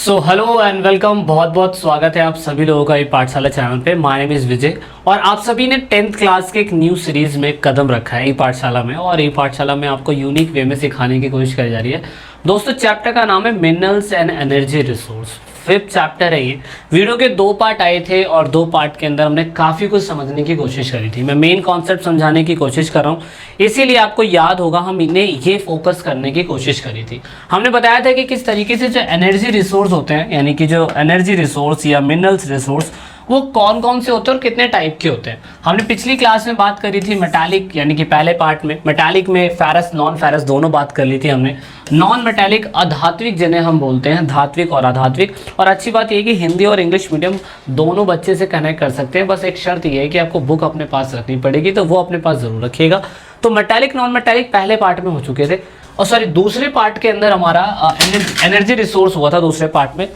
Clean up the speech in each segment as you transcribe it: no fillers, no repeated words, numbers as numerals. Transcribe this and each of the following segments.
So hello and welcome. बहुत बहुत स्वागत है आप सभी लोगों का ये पाठशाला चैनल पे। माय नेम इज़ विजय और आप सभी ने 10th क्लास के एक न्यू सीरीज़ में कदम रखा है ई पाठशाला में, और ई पाठशाला में आपको यूनिक वे में सिखाने की कोशिश करी जा रही है। दोस्तों चैप्टर का नाम है minerals and energy resource. 5th chapter है ये। वीडियो के 2 पार्ट आए थे और 2 पार्ट के अंदर हमने काफ़ी कुछ समझने की कोशिश करी थी। मैं मेन कॉन्सेप्ट समझाने की कोशिश कर रहा हूँ, इसीलिए आपको याद होगा हम इन्हें ये फोकस करने की कोशिश करी थी। हमने बताया था कि किस तरीके से जो एनर्जी रिसोर्स होते हैं, यानी कि जो एनर्जी रिसोर्स या मिनरल्स रिसोर्स, वो कौन कौन से होते हैं और कितने टाइप के होते हैं। हमने पिछली क्लास में बात करी थी मेटालिक, यानी कि पहले पार्ट में मेटालिक में फेरस नॉन फेरस दोनों बात कर ली थी हमने। नॉन मेटालिक अधात्विक जिन्हें हम बोलते हैं, धात्विक और अधात्विक। और अच्छी बात यह कि हिंदी और इंग्लिश मीडियम दोनों बच्चे से कनेक्ट कर सकते हैं, बस एक शर्त यह है कि आपको बुक अपने पास रखनी पड़ेगी, तो वो अपने पास जरूर रखिएगा। तो मेटालिक नॉन मेटालिक पहले पार्ट में हो चुके थे, और सॉरी दूसरे पार्ट के अंदर हमारा एनर्जी रिसोर्स हुआ था दूसरे पार्ट में।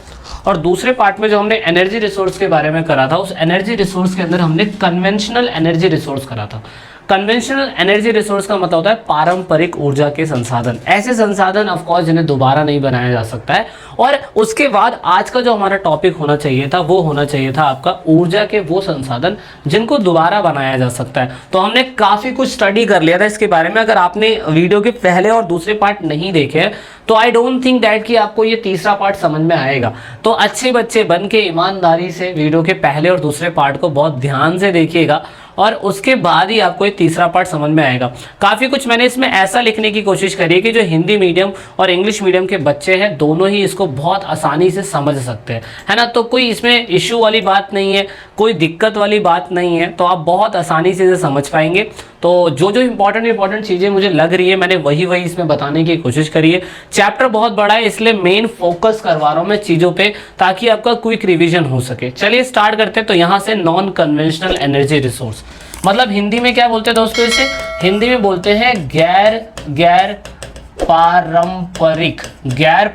और दूसरे पार्ट में जो हमने एनर्जी रिसोर्स के बारे में करा था, उस एनर्जी रिसोर्स के अंदर हमने कन्वेंशनल एनर्जी रिसोर्स करा था। कन्वेंशनल एनर्जी रिसोर्स का मतलब होता है पारंपरिक ऊर्जा के संसाधन, ऐसे संसाधन ऑफ कोर्स जिन्हें दोबारा नहीं बनाया जा सकता है। और उसके बाद आज का जो हमारा टॉपिक होना चाहिए था, वो होना चाहिए था आपका ऊर्जा के वो संसाधन जिनको दोबारा बनाया जा सकता है। तो हमने काफ़ी कुछ स्टडी कर लिया था इसके बारे में। अगर आपने वीडियो के पहले और दूसरे पार्ट नहीं देखे तो आई डोंट थिंक दैट कि आपको ये तीसरा पार्ट समझ में आएगा। तो अच्छे बच्चे बन के ईमानदारी से वीडियो के पहले और दूसरे पार्ट को बहुत ध्यान से देखिएगा, और उसके बाद ही आपको ये तीसरा पार्ट समझ में आएगा। काफ़ी कुछ मैंने इसमें ऐसा लिखने की कोशिश करी है कि जो हिंदी मीडियम और इंग्लिश मीडियम के बच्चे हैं दोनों ही इसको बहुत आसानी से समझ सकते हैं, है ना। तो कोई इसमें इशू वाली बात नहीं है, कोई दिक्कत वाली बात नहीं है, तो आप बहुत आसानी से इसे समझ पाएंगे। तो जो जो इंपॉर्टेंट चीज़ें मुझे लग रही है मैंने वही इसमें बताने की कोशिश करी है। चैप्टर बहुत बड़ा है, इसलिए मेन फोकस करवा रहा हूँ मैं चीज़ों पे, ताकि आपका क्विक रिवीजन हो सके। चलिए स्टार्ट करते हैं। तो यहाँ से नॉन कन्वेंशनल एनर्जी रिसोर्स मतलब हिंदी में क्या बोलते हैं दोस्तों, इसे हिंदी में बोलते हैं गैर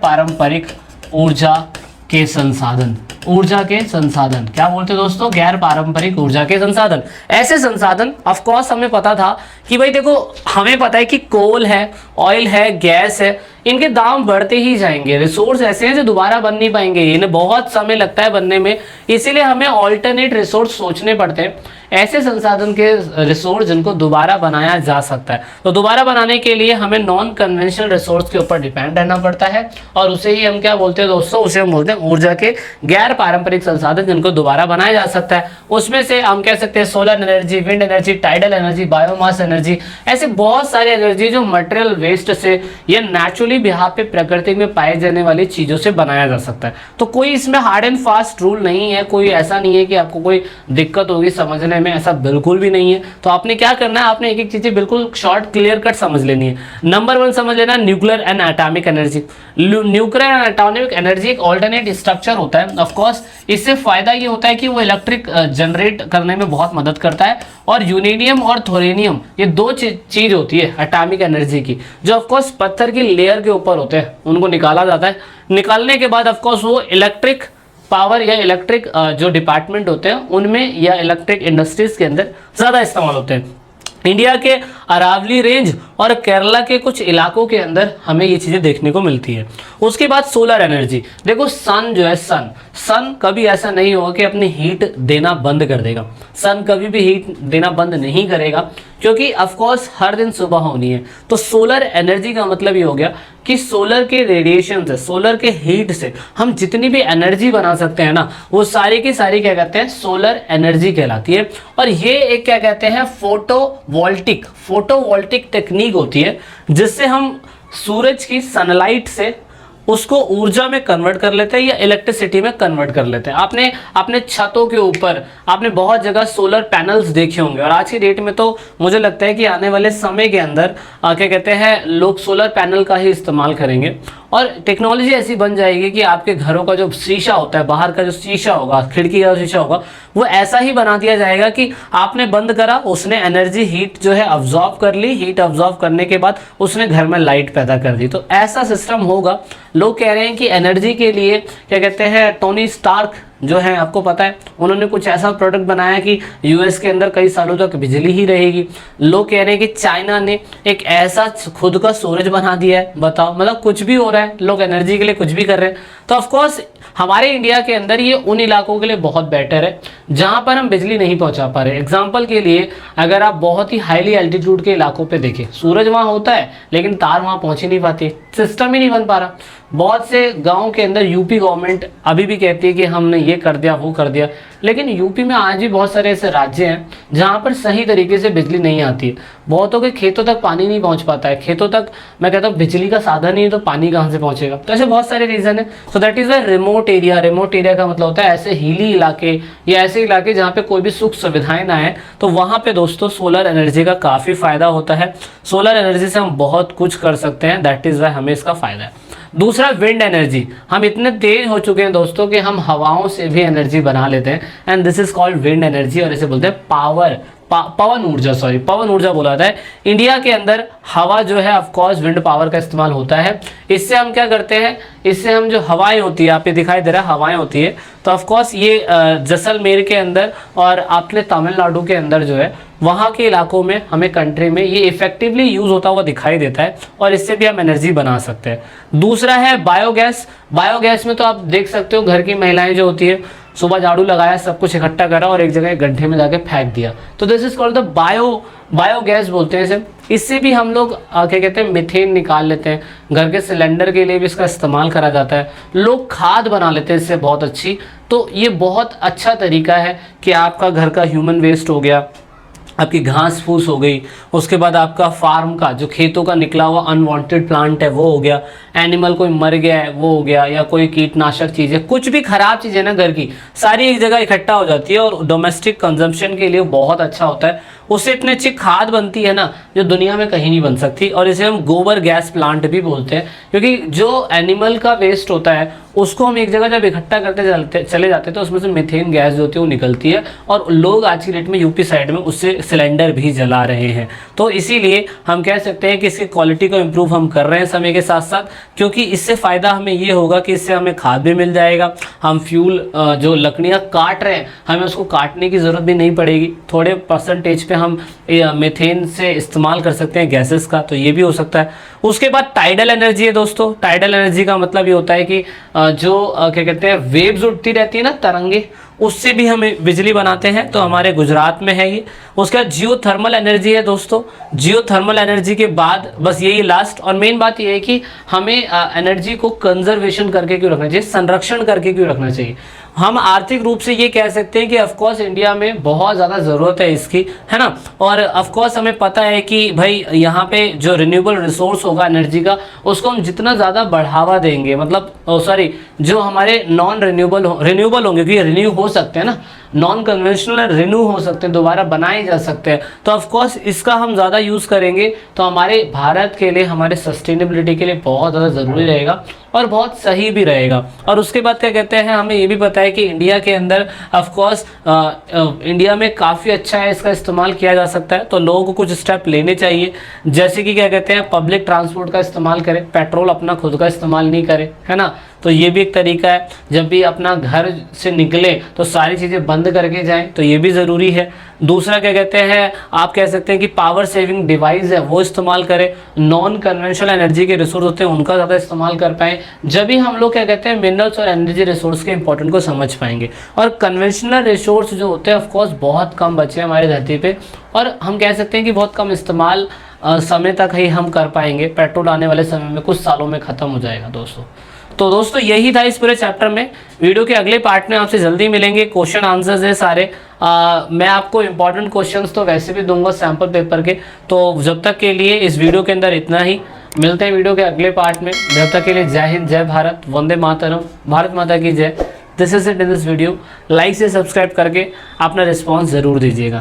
पारंपरिक ऊर्जा के संसाधन। ऊर्जा के संसाधन क्या बोलते हैं दोस्तों? गैर पारंपरिक ऊर्जा के संसाधन। ऐसे संसाधन ऑफ कोर्स हमें पता था कि भाई देखो, हमें पता है कि कोल है, ऑयल है, गैस है, इनके दाम बढ़ते ही जाएंगे। रिसोर्स ऐसे हैं जो दोबारा बन नहीं पाएंगे, इन्हें बहुत समय लगता है बनने में, इसीलिए हमें ऑल्टरनेट रिसोर्स सोचने पड़ते हैं, ऐसे संसाधन के रिसोर्स जिनको दोबारा बनाया जा सकता है। तो दोबारा बनाने के लिए हमें नॉन कन्वेंशनल रिसोर्स के ऊपर डिपेंड रहना पड़ता है, और उसे ही हम क्या बोलते हैं दोस्तों? उसे हम बोलते हैं ऊर्जा के गैर पारंपरिक संसाधन जिनको दोबारा बनाया जा सकता है। उसमें से हम कह सकते हैं solar energy, wind energy, tidal energy, biomass energy, ऐसे बहुत सारे एनर्जी जो मटेरियल वेस्ट से या नेचुरली बिहाफ पे प्रकृति में पाए जाने वाली चीजों से बनाया जा सकता है। तो कोई इसमें हार्ड एंड फास्ट रूल नहीं है, कोई ऐसा नहीं है कि आपको कोई दिक्कत होगी समझने में, ऐसा बिल्कुल भी नहीं है। तो आपने क्या करना है, आपने एक एक चीजें बिल्कुल शॉर्ट क्लियर कट समझ लेनी है। नंबर 1 समझ लेना, nuclear and atomic energy. Nuclear and atomic energy एक ऑल्टरनेट स्ट्रक्चर होता है। ऑफ कोर्स इससे फायदा ये होता है कि वो इलेक्ट्रिक जनरेट करने में बहुत मदद करता है। और यूरेनियम और थोरेनियम ये 2 चीज होती है एटॉमिक एनर्जी की, जो ऑफ कोर्स पत्थर की लेयर के ऊपर होते हैं, उनको निकाला जाता है। निकालने के बाद ऑफ कोर्स वो इलेक्ट्रिक पावर या इलेक्ट्रिक जो डिपार्टमेंट होते हैं उनमें या इलेक्ट्रिक इंडस्ट्रीज के अंदर ज़्यादा इस्तेमाल होते हैं। इंडिया के अरावली रेंज और केरला के कुछ इलाकों के अंदर हमें ये चीज़ें देखने को मिलती है। उसके बाद सोलर एनर्जी। देखो सन जो है, सन कभी ऐसा नहीं होगा कि अपनी हीट देना बंद कर देगा। सन कभी भी हीट देना बंद नहीं करेगा, क्योंकि ऑफ कोर्स हर दिन सुबह होनी है। तो सोलर एनर्जी का मतलब ये हो गया कि सोलर के रेडिएशन से, सोलर के हीट से हम जितनी भी एनर्जी बना सकते हैं ना, वो सारी की सारी क्या कहते हैं? सोलर एनर्जी कहलाती है। और ये एक क्या कहते हैं? फोटोवोल्टिक टेक्निक होती है, जिससे हम सूरज की सनलाइट से उसको ऊर्जा में कन्वर्ट कर लेते हैं या इलेक्ट्रिसिटी में कन्वर्ट कर लेते हैं। आपने अपने छतों के ऊपर आपने बहुत जगह सोलर पैनल्स देखे होंगे, और आज की डेट में तो मुझे लगता है कि आने वाले समय के अंदर क्या कहते हैं, लोग सोलर पैनल का ही इस्तेमाल करेंगे। और टेक्नोलॉजी ऐसी बन जाएगी कि आपके घरों का जो शीशा होता है, बाहर का जो शीशा होगा, खिड़की का शीशा होगा, वो ऐसा ही बना दिया जाएगा कि आपने बंद करा, उसने एनर्जी हीट जो है अब्जॉर्ब कर ली, हीट अब्जॉर्ब करने के बाद उसने घर में लाइट पैदा कर दी। तो ऐसा सिस्टम होगा। लोग कह रहे हैं कि एनर्जी के लिए क्या कहते हैं, टोनी स्टार्क जो है आपको पता है उन्होंने कुछ ऐसा प्रोडक्ट बनाया कि यूएस के अंदर कई सालों तक बिजली ही रहेगी। लोग कह रहे हैं कि चाइना ने एक ऐसा खुद का सूरज बना दिया है, बताओ, मतलब कुछ भी हो रहा है, लोग एनर्जी के लिए कुछ भी कर रहे हैं। तो ऑफकोर्स हमारे इंडिया के अंदर ये उन इलाकों के लिए बहुत बेटर है जहां पर हम बिजली नहीं पहुंचा पा रहे। एग्जाम्पल के लिए अगर आप बहुत ही हाईली एल्टीट्यूड के इलाकों पे देखें, सूरज वहां होता है लेकिन तार वहां पहुंच ही नहीं पाती, सिस्टम ही नहीं बन पा रहा। बहुत से गांव के अंदर यूपी गवर्नमेंट अभी भी कहती है कि हमने ये कर दिया वो कर दिया, लेकिन यूपी में आज भी बहुत सारे ऐसे राज्य हैं जहां पर सही तरीके से बिजली नहीं आती है। बहुतों के खेतों तक पानी नहीं पहुंच पाता है, खेतों तक मैं कहता हूँ बिजली का साधन नहीं है तो पानी कहाँ से पहुंचेगा। तो ऐसे बहुत सारे रीजन है। So that is a remote area. Remote area का मतलब होता है ऐसे हिली इलाके या ऐसे इलाके जहाँ पे कोई भी सुख सुविधाएं ना है, तो वहां पे दोस्तों सोलर एनर्जी का काफी फायदा होता है। सोलर एनर्जी से हम बहुत कुछ कर सकते हैं, दैट इज वाई हमें इसका फायदा है। दूसरा विंड एनर्जी। हम इतने तेज हो चुके हैं दोस्तों कि हम हवाओं से भी एनर्जी बना लेते हैं and this is called wind energy, और इसे बोलते हैं पवन ऊर्जा, सॉरी पवन ऊर्जा बोला जाता है। इंडिया के अंदर हवा जो है ऑफ कोर्स विंड पावर का इस्तेमाल होता है। इससे हम क्या करते हैं, इससे हम जो हवाएं होती है, आप ये दिखाई दे रहा है हवाएं होती है, तो ऑफ कोर्स ये जैसलमेर के अंदर और आपने तमिलनाडु के अंदर जो है वहाँ के इलाकों में हमें कंट्री में ये इफेक्टिवली यूज होता हुआ दिखाई देता है और इससे भी हम एनर्जी बना सकते हैं। दूसरा है बायोगैस। बायोगैस में तो आप देख सकते हो घर की महिलाएं जो होती है सुबह झाड़ू लगाया, सब कुछ इकट्ठा करा और एक जगह एक गड्ढे में जाके फेंक दिया, तो this is called the biogas बोलते हैं इसे। इससे भी हम लोग क्या कहते हैं मीथेन निकाल लेते हैं, घर के सिलेंडर के लिए भी इसका इस्तेमाल करा जाता है, लोग खाद बना लेते हैं इससे बहुत अच्छी। तो ये बहुत अच्छा तरीका है कि आपका घर का ह्यूमन वेस्ट हो गया, आपकी घास फूस हो गई, उसके बाद आपका फार्म का जो खेतों का निकला हुआ अनवांटेड प्लांट है वो हो गया, एनिमल कोई मर गया है वो हो गया, या कोई कीटनाशक चीज़ है, कुछ भी खराब चीज़ है ना घर की, सारी एक जगह इकट्ठा हो जाती है और डोमेस्टिक कंजम्पशन के लिए बहुत अच्छा होता है। उससे इतनी अच्छी खाद बनती है ना जो दुनिया में कहीं नहीं बन सकती, और इसे हम गोबर गैस प्लांट भी बोलते हैं, क्योंकि जो एनिमल का वेस्ट होता है उसको हम एक जगह जब इकट्ठा करते चले जाते हैं तो उसमें से मीथेन गैस जो होती है वो निकलती है, और लोग आज की डेट में यूपी साइड में उससे सिलेंडर भी जला रहे हैं। तो इसीलिए हम कह सकते हैं कि इसकी क्वालिटी को इम्प्रूव हम कर रहे हैं समय के साथ साथ, क्योंकि इससे फ़ायदा हमें ये होगा कि इससे हमें खाद भी मिल जाएगा, हम फ्यूल जो लकड़ियाँ काट रहे हैं हमें उसको काटने की ज़रूरत भी नहीं पड़ेगी, थोड़े परसेंटेज पे हम मीथेन से इस्तेमाल कर सकते हैं गैसेस का, तो ये भी हो सकता है। उसके बाद टाइडल एनर्जी है दोस्तों। टाइडल एनर्जी का मतलब ये होता है कि जो क्या कहते हैं वेव्स उठती रहती है ना, तरंगे, उससे भी हम बिजली बनाते हैं, तो हमारे गुजरात में है ये। उसके बाद जियोथर्मल एनर्जी है दोस्तों। जियोथर्मल एनर्जी के बाद बस यही लास्ट और मेन बात ये है कि हमें एनर्जी को कंजर्वेशन करके क्यों रखना चाहिए, संरक्षण करके क्यों रखना चाहिए। हम आर्थिक रूप से ये कह सकते हैं कि ऑफकोर्स इंडिया में बहुत ज़्यादा ज़रूरत है इसकी, है ना, और ऑफकोर्स हमें पता है कि भाई यहाँ पे जो रिन्यूएबल रिसोर्स होगा एनर्जी का, उसको हम जितना ज़्यादा बढ़ावा देंगे, मतलब सॉरी जो हमारे नॉन रिन्यूएबल होंगे, क्योंकि रिन्यू हो सकते हैं ना, नॉन कन्वेंशनल रिन्यू हो सकते हैं, दोबारा बनाए जा सकते हैं, तो ऑफकोर्स इसका हम ज़्यादा यूज़ करेंगे तो हमारे भारत के लिए, हमारे सस्टेनेबिलिटी के लिए बहुत ज़्यादा ज़रूरी रहेगा और बहुत सही भी रहेगा। और उसके बाद क्या कहते हैं, हमें ये भी पता है कि इंडिया के अंदर ऑफकोर्स इंडिया में काफ़ी अच्छा है, इसका इस्तेमाल किया जा सकता है, तो लोगों को कुछ स्टेप लेने चाहिए, जैसे कि क्या कहते हैं पब्लिक ट्रांसपोर्ट का इस्तेमाल करें, पेट्रोल अपना खुद का इस्तेमाल नहीं करें, है ना, तो ये भी एक तरीका है। जब भी अपना घर से निकले तो सारी चीज़ें बंद करके जाएं, तो ये भी ज़रूरी है। दूसरा क्या कहते हैं, आप कह सकते हैं कि पावर सेविंग डिवाइस है वो इस्तेमाल करें, नॉन कन्वेंशनल एनर्जी के रिसोर्स होते हैं उनका ज़्यादा इस्तेमाल कर पाएँ, जब भी हम लोग क्या कहते हैं मिनरल्स और एनर्जी रिसोर्स के इंपॉर्टेंट को समझ पाएंगे। और कन्वेंशनल रिसोर्स जो होते हैं ऑफकोर्स बहुत कम बचे हैं हमारी धरती पे, और हम कह सकते हैं कि बहुत कम इस्तेमाल समय तक ही हम कर पाएंगे, पेट्रोल आने वाले समय में कुछ सालों में ख़त्म हो जाएगा दोस्तों। तो दोस्तों यही था इस पूरे चैप्टर में। वीडियो के अगले पार्ट में आपसे जल्दी मिलेंगे, क्वेश्चन आंसर्स है सारे। मैं आपको इंपॉर्टेंट क्वेश्चंस तो वैसे भी दूंगा सैम्पल पेपर के, तो जब तक के लिए इस वीडियो के अंदर इतना ही, मिलते हैं वीडियो के अगले पार्ट में। जब तक के लिए जय हिंद, जय भारत, वंदे मातरम, भारत माता की जय। This is it in this video. Like से सब्सक्राइब करके अपना रिस्पॉन्स ज़रूर दीजिएगा।